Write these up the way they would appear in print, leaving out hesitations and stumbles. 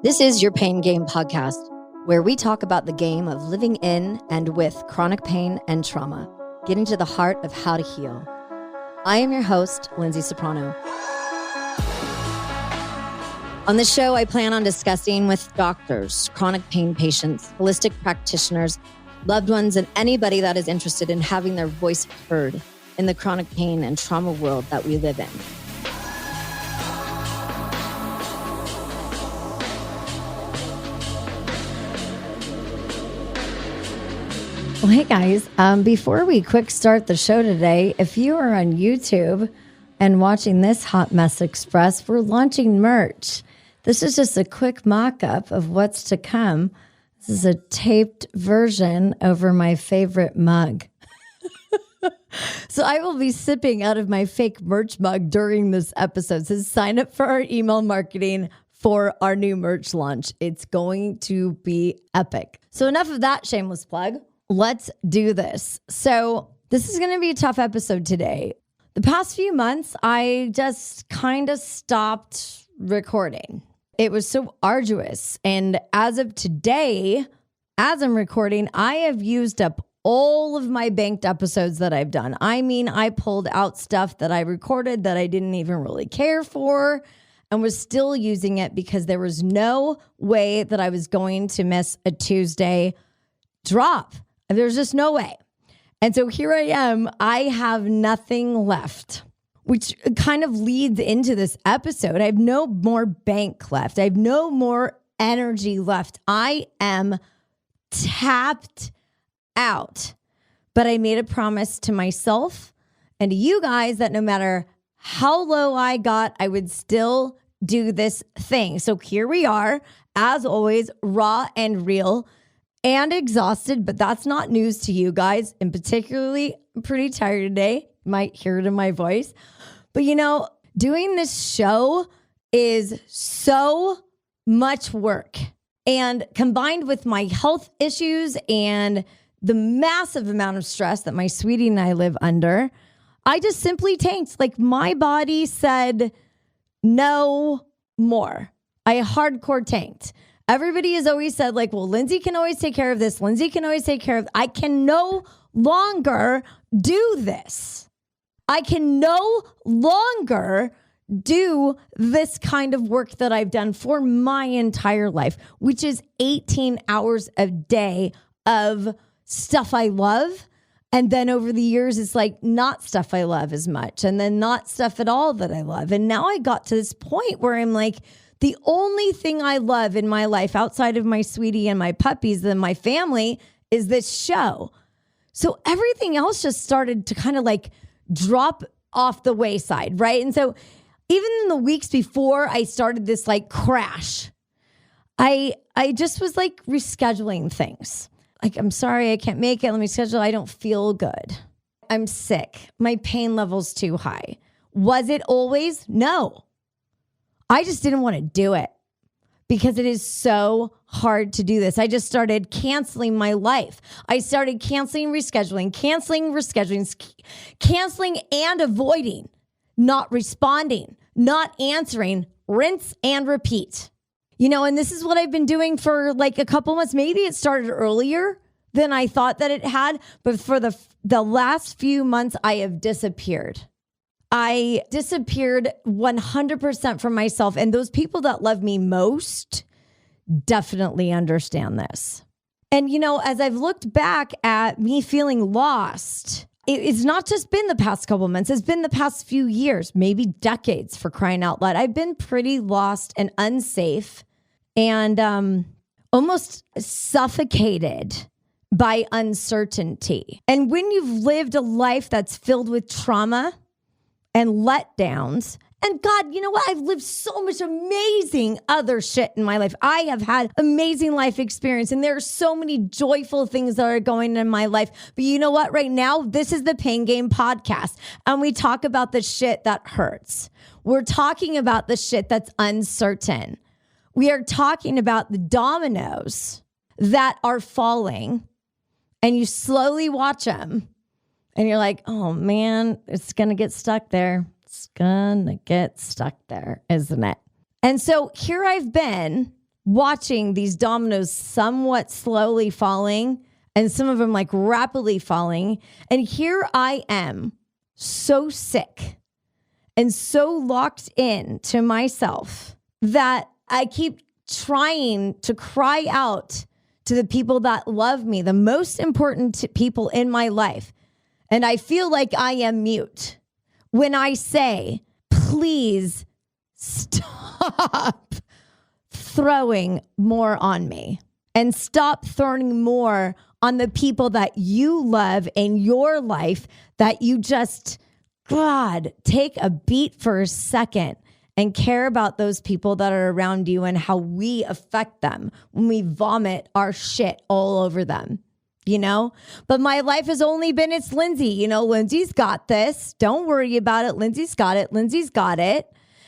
This is your Pain Game podcast, where we talk about the game of living in and with chronic pain and trauma, getting to the heart of how to heal. I am your host, Lyndsay Soprano. On this show, I plan on discussing with doctors, chronic pain patients, holistic practitioners, loved ones, and anybody that is interested in having their voice heard in the chronic pain and trauma world that we live in. Well, hey guys, before we quick start the show today, if you are on YouTube and watching this hot mess express, we're launching merch. This is just a quick mock-up of what's to come. This is a taped version over my favorite mug. So I will be sipping out of my fake merch mug during this episode. So sign up for our email marketing for our new merch launch. It's going to be epic. So enough of that shameless plug. Let's do this. So this is going to be a tough episode today. The past few months, I just kind of stopped recording. It was so arduous. And as of today, as I'm recording, I have used up all of my banked episodes that I've done. I mean, I pulled out stuff that I recorded that I didn't even really care for and was still using it because there was no way that I was going to miss a Tuesday drop. There's just no way. And so here I am. I have nothing left, which kind of leads into this episode. I have no more bank left. I have no more energy left. I am tapped out. But I made a promise to myself and to you guys that no matter how low I got, I would still do this thing. So here we are, as always, raw and real. And exhausted, but that's not news to you guys. And particularly, I'm pretty tired today. You might hear it in my voice. But you know, doing this show is so much work. And combined with my health issues and the massive amount of stress that my sweetie and I live under, I just simply tanked. Like my body said, no more. I hardcore tanked. Everybody has always said like, well, Lyndsay can always take care of this. Lyndsay can always take care of. I can no longer do this. I can no longer do this kind of work that I've done for my entire life, which is 18 hours a day of stuff I love. And then over the years, it's like not stuff I love as much. And then not stuff at all that I love. And now I got to this point where I'm like, the only thing I love in my life outside of my sweetie and my puppies and my family is this show. So everything else just started to kind of like drop off the wayside, right? And so even in the weeks before I started this like crash, I just was like rescheduling things. Like, I'm sorry, I can't make it. Let me schedule. I don't feel good. I'm sick. My pain level's too high. Was it always? No. I just didn't want to do it because it is so hard to do this. I just started canceling my life. I started canceling, rescheduling, canceling and avoiding, not responding, not answering, rinse and repeat. You know, and this is what I've been doing for like a couple months. Maybe it started earlier than I thought that it had, but for the last few months, I have disappeared. I disappeared 100% from myself. And those people that love me most definitely understand this. And, you know, as I've looked back at me feeling lost, it's not just been the past couple months. It's been the past few years, maybe decades for crying out loud. I've been pretty lost and unsafe and almost suffocated by uncertainty. And when you've lived a life that's filled with trauma and letdowns. And God, you know what? I've lived so much amazing other shit in my life. I have had amazing life experience and there are so many joyful things that are going in my life. But you know what? Right now, this is the Pain Game podcast and we talk about the shit that hurts. We're talking about the shit that's uncertain. We are talking about the dominoes that are falling and you slowly watch them. And you're like, oh man, it's going to get stuck there. It's gonna get stuck there, isn't it? And so here I've been watching these dominoes somewhat slowly falling and some of them like rapidly falling. And here I am so sick and so locked in to myself that I keep trying to cry out to the people that love me, the most important people in my life. And I feel like I am mute when I say, please stop throwing more on me and stop throwing more on the people that you love in your life, that you just, God, take a beat for a second and care about those people that are around you and how we affect them when we vomit our shit all over them, you know? But my life has only been, it's Lyndsay. You know, Lyndsay's got this. Don't worry about it. Lyndsay's got it. Lyndsay's got it.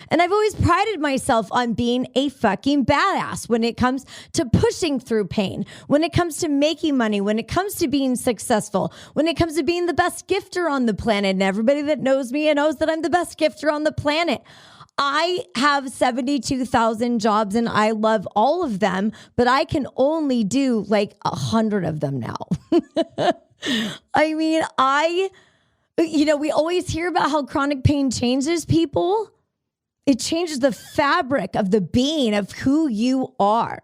And I've always prided myself on being a fucking badass when it comes to pushing through pain, when it comes to making money, when it comes to being successful, when it comes to being the best gifter on the planet. And everybody that knows me knows that I'm the best gifter on the planet. I have 72,000 jobs and I love all of them, but I can only do like 100 of them now. I mean, we always hear about how chronic pain changes people. It changes the fabric of the being of who you are.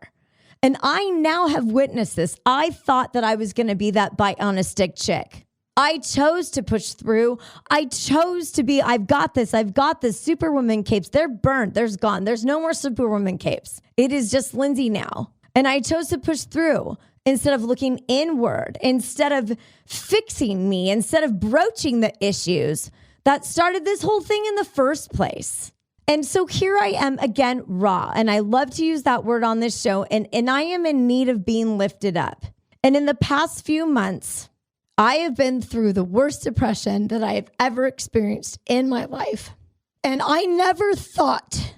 And I now have witnessed this. I thought that I was going to be that bite on a stick chick. I chose to push through. I chose to be, I've got this superwoman capes. They're burnt. There's gone. There's no more superwoman capes. It is just Lyndsay now. And I chose to push through instead of looking inward, instead of fixing me, instead of broaching the issues that started this whole thing in the first place. And so here I am again, raw. And I love to use that word on this show. And I am in need of being lifted up. And in the past few months, I have been through the worst depression that I have ever experienced in my life. And I never thought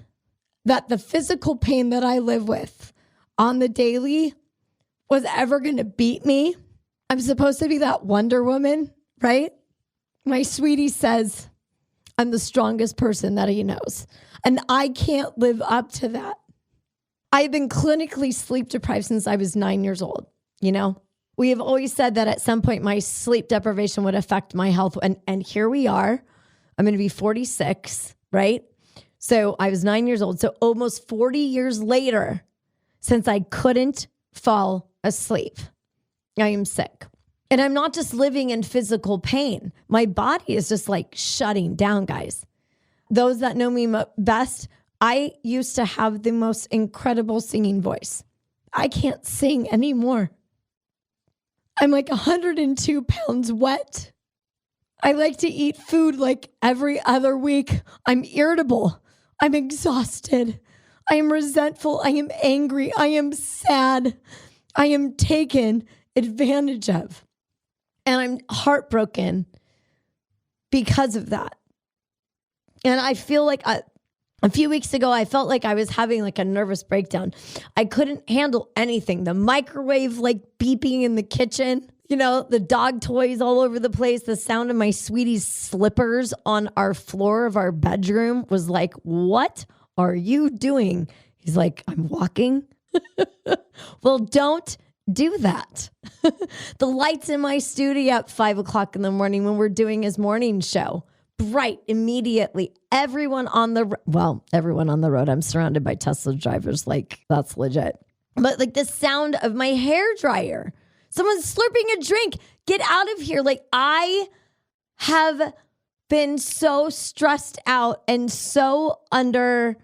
that the physical pain that I live with on the daily was ever going to beat me. I'm supposed to be that Wonder Woman, right? My sweetie says I'm the strongest person that he knows. And I can't live up to that. I've been clinically sleep deprived since I was 9 years old, you know? We have always said that at some point my sleep deprivation would affect my health. And here we are. I'm going to be 46, right? So I was 9 years old. So almost 40 years later, since I couldn't fall asleep, I am sick. And I'm not just living in physical pain. My body is just like shutting down, guys. Those that know me best, I used to have the most incredible singing voice. I can't sing anymore. I'm like 102 pounds wet. I like to eat food like every other week. I'm irritable. I'm exhausted. I am resentful. I am angry. I am sad. I am taken advantage of. And I'm heartbroken because of that. And I feel like a few weeks ago, I felt like I was having like a nervous breakdown. I couldn't handle anything. The microwave like beeping in the kitchen, you know, the dog toys all over the place. The sound of my sweetie's slippers on our floor of our bedroom was like, what are you doing? He's like, I'm walking. Well, don't do that. The lights in my studio at 5 o'clock in the morning when we're doing his morning show. Bright immediately. Everyone on the road. I'm surrounded by Tesla drivers. Like, that's legit. But like the sound of my hair dryer. Someone's slurping a drink. Get out of here. Like, I have been so stressed out and so under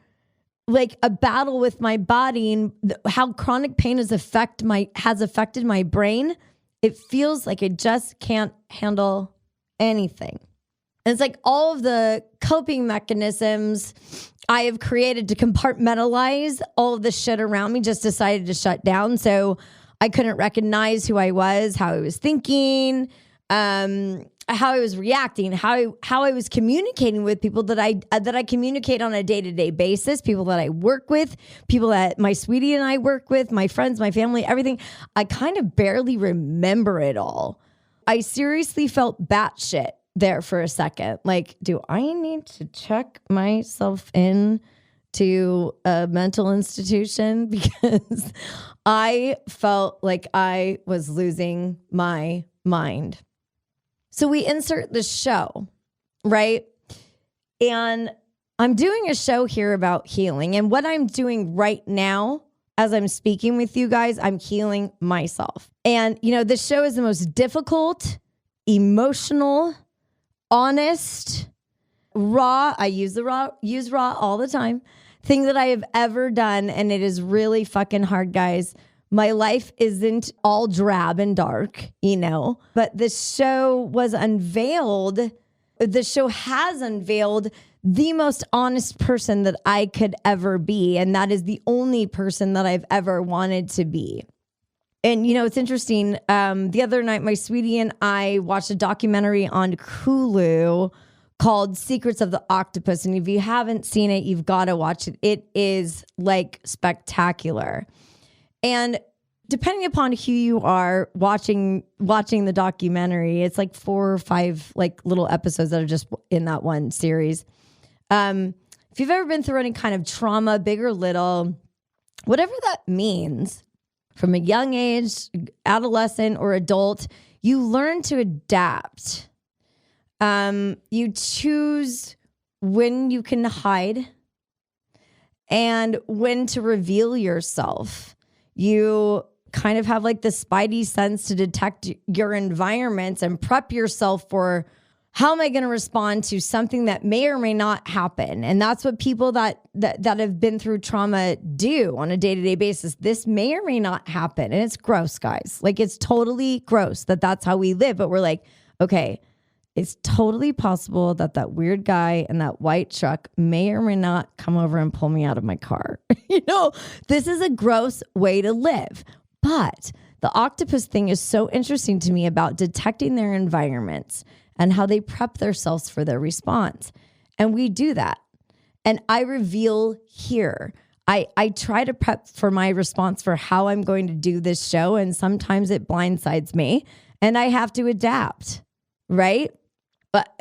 like a battle with my body and how chronic pain has affected my brain. It feels like it just can't handle anything. And it's like all of the coping mechanisms I have created to compartmentalize all of the shit around me just decided to shut down. So I couldn't recognize who I was, how I was thinking, how I was reacting, how I was communicating with people that I communicate on a day-to-day basis, people that I work with, people that my sweetie and I work with, my friends, my family, everything. I kind of barely remember it all. I seriously felt batshit there for a second. Like, do I need to check myself in to a mental institution? Because I felt like I was losing my mind. So we insert the show, right? And I'm doing a show here about healing. And what I'm doing right now, as I'm speaking with you guys, I'm healing myself. And, this show is the most difficult, emotional, honest, raw. I use raw all the time. Thing that I have ever done. And it is really fucking hard, guys. My life isn't all drab and dark, but the show was unveiled. The show has unveiled the most honest person that I could ever be. And that is the only person that I've ever wanted to be. And, it's interesting. The other night, my sweetie and I watched a documentary on Hulu called Secrets of the Octopus. And if you haven't seen it, you've got to watch it. It is like spectacular. And depending upon who you are watching the documentary, it's like 4 or 5 like little episodes that are just in that one series. If you've ever been through any kind of trauma, big or little, whatever that means, from a young age, adolescent or adult, you learn to adapt. You choose when you can hide and when to reveal yourself. You kind of have like the spidey sense to detect your environments and prep yourself for, how am I going to respond to something that may or may not happen? And that's what people that have been through trauma do on a day-to-day basis. This may or may not happen. And it's gross, guys. Like, it's totally gross that that's how we live. But we're like, okay, it's totally possible that weird guy in that white truck may or may not come over and pull me out of my car. This is a gross way to live. But the octopus thing is so interesting to me about detecting their environments and how they prep themselves for their response. And we do that. And I reveal here. I try to prep for my response for how I'm going to do this show. And sometimes it blindsides me and I have to adapt, right? But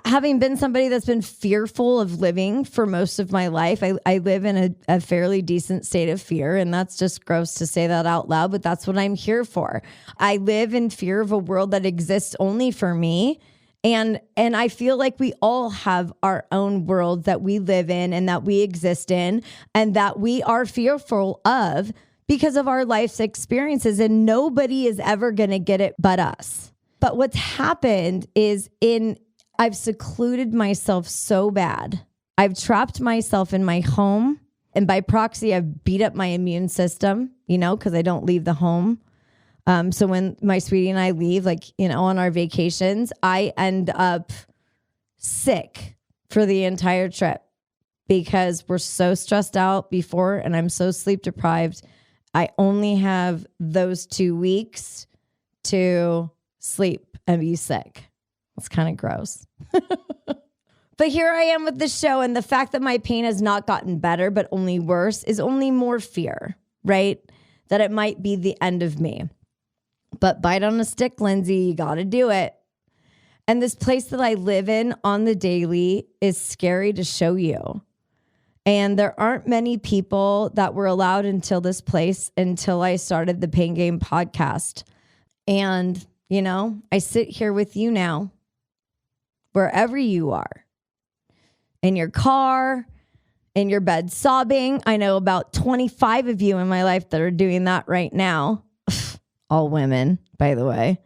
having been somebody that's been fearful of living for most of my life, I live in a fairly decent state of fear. And that's just gross to say that out loud, but that's what I'm here for. I live in fear of a world that exists only for me. And I feel like we all have our own world that we live in and that we exist in and that we are fearful of because of our life's experiences. And nobody is ever going to get it but us. But what's happened is I've secluded myself so bad. I've trapped myself in my home. And by proxy, I've beat up my immune system, because I don't leave the home. So when my sweetie and I leave, on our vacations, I end up sick for the entire trip because we're so stressed out before and I'm so sleep deprived. I only have those 2 weeks to sleep and be sick. It's kind of gross. But here I am with the show, and the fact that my pain has not gotten better, but only worse, is only more fear, right? That it might be the end of me. But bite on a stick, Lyndsay, you got to do it. And this place that I live in on the daily is scary to show you. And there aren't many people that were allowed until this place until I started the Pain Game podcast. And I sit here with you now, wherever you are, in your car, in your bed sobbing. I know about 25 of you in my life that are doing that right now. All women, by the way.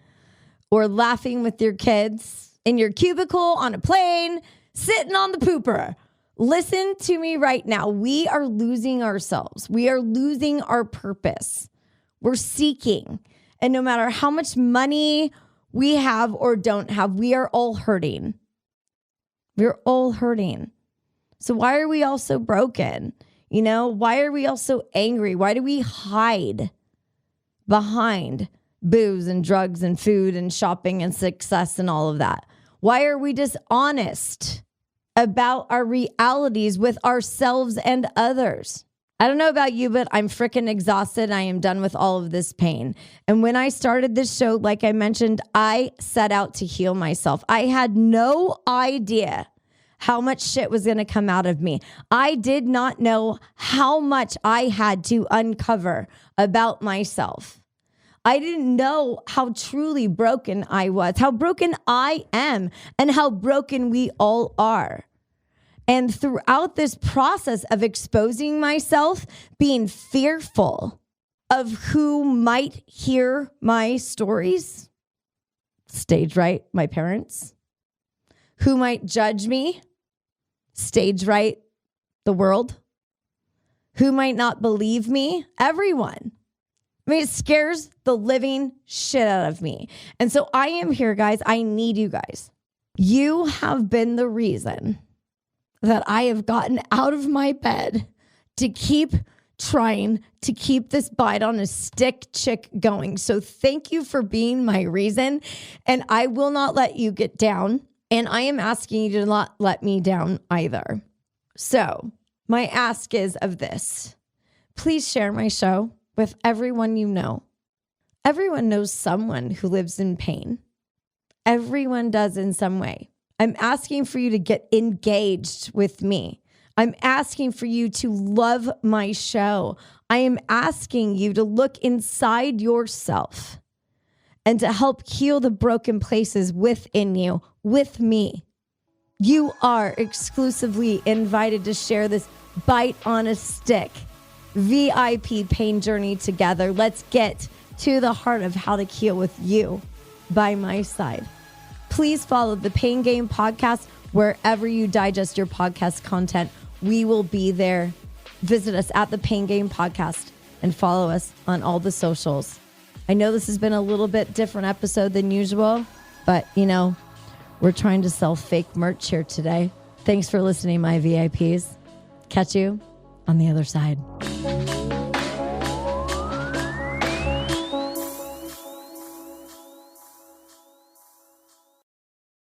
Or laughing with your kids in your cubicle on a plane, sitting on the pooper. Listen to me right now. We are losing ourselves. We are losing our purpose. We're seeking. And no matter how much money we have or don't have, we are all hurting. We're all hurting. So why are we all so broken? Why are we all so angry? Why do we hide behind booze and drugs and food and shopping and success and all of that? Why are we dishonest about our realities with ourselves and others? I don't know about you, but I'm freaking exhausted. I am done with all of this pain. And when I started this show, like I mentioned, I set out to heal myself. I had no idea how much shit was going to come out of me. I did not know how much I had to uncover about myself. I didn't know how truly broken I was, how broken I am, and how broken we all are. And throughout this process of exposing myself, being fearful of who might hear my stories, stage right, my parents, who might judge me, stage right, the world, who might not believe me, everyone. I mean, it scares the living shit out of me. And so I am here, guys. I need you guys. You have been the reason that I have gotten out of my bed to keep trying to keep this bite on a stick chick going. So thank you for being my reason. And I will not let you get down. And I am asking you to not let me down either. So my ask is of this. Please share my show with everyone you know. Everyone knows someone who lives in pain. Everyone does in some way. I'm asking for you to get engaged with me. I'm asking for you to love my show. I am asking you to look inside yourself and to help heal the broken places within you with me. You are exclusively invited to share this bite on a stick VIP pain journey together. Let's get to the heart of how to heal with you by my side. Please follow the Pain Game podcast wherever you digest your podcast content. We will be there. Visit us at the Pain Game podcast and follow us on all the socials. I know this has been a little bit different episode than usual, but we're trying to sell fake merch here today. Thanks for listening, my VIPs. Catch you on the other side.